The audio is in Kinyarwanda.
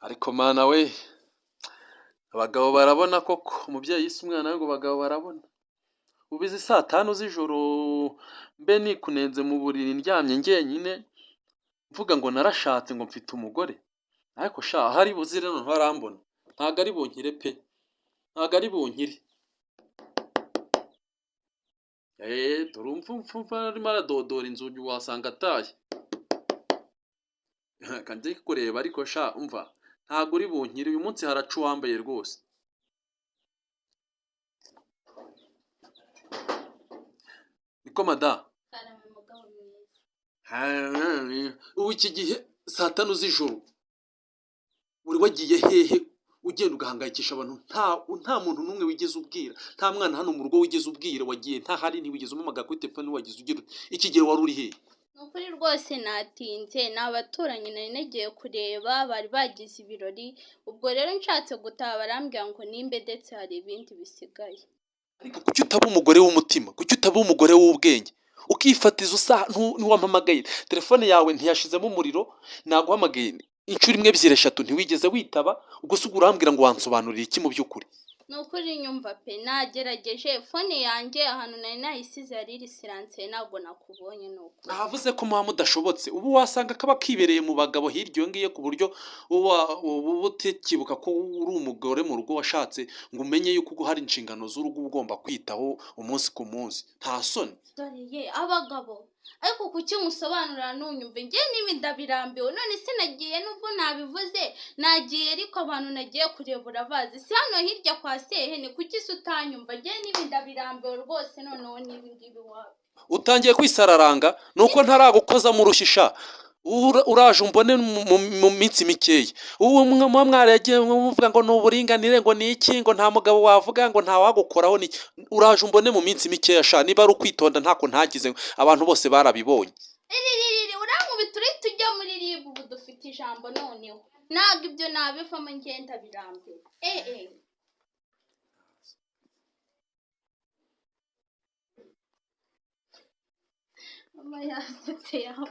ariko mana we abagabo barabona koko umubyeyi yise umwana we ngo abagabo barabona ubizi saa 5 z'ijoro mbe nikunenze mu buriri ndyamye njyenyine mvuga ngo narashatse ngo mfite umugore ariko sha hari buzire no ntarambona ntago ari bunkire pe ntago ari bunkire turumva arimo aradodora inzugi wasanga ataye kandi kureba ariko sha umva ntago uri bunkire uyu munsi haracu wambaye rwose niko mada ubu iki gihe saa 5 z'ijoro uri wagiye hehe ugenda ugahangayikisha abantu nta muntu numwe wigeze ubwira nta mwana hano mu rugo wigeze ubwira wagiye nta hari ntiwigeze umamaga kuri telefone wagize ugira iki gihe wari uri hehe nukuri rwose natinze n'abaturanyi nari nagiye kureba bari bagize ibirori ubwo rero nshatse gutaha barambwira ngo nimbe ndetse hari ibindi bisigaye ariko kuki utaba umugore w'umutima kuki utaba umugore w'ubwenge ukifatiza usaha ntiwampamagaye telefone yawe ntiyashizemo umuriro naguhamagaye inshuro imwe 2-3 ntiwigeze witaba ubwo se urambwira ngo wansobanurira iki mu by'ukuri nukuri nyumva pe nagerageje fone yanjye ahantu nari nayisize yari iri silence ntabwo nakubonye nuko navuze ko muha mudashobotse ubu wasanga kaba kibereye mu bagabo hiryo ngiye ku buryo ubu utikibuka ko uri umugore mu rugo washatse ngo umenye yuko hari inshingano z'urugo ugomba kwitaho umunsi ku munsi nta soni dore ye abagabo ariko kuki musobanurira nunyumve ngiye n'ibindabirambiwe none sinagiye nubwo nabivuze nagiye ariko abantu nagiye kureba urabazi si hano hirya kwa Sehene kuki se utanyumva ngiye n'ibindabirambiwe rwose noneho n'ibingibi wawe utangiye kwisararanga nuko ntaragukoza mu rushisha uraje umbone mu minsi mikeya uwo mwamwara yagiye muvuga ngo n'uburinganire ngo niki ngo nta mugabo wavuga ngo nta wagukoraho ni uraje umbone mu minsi mikeya sha niba ari ukwitonda ntako ntagize abantu bose barabibonye urankubita uri tujya muri ribu ubu dufite ijambo noneho ntabwo ibyo nabivamo ngenda birambiwe mama yasetse yapo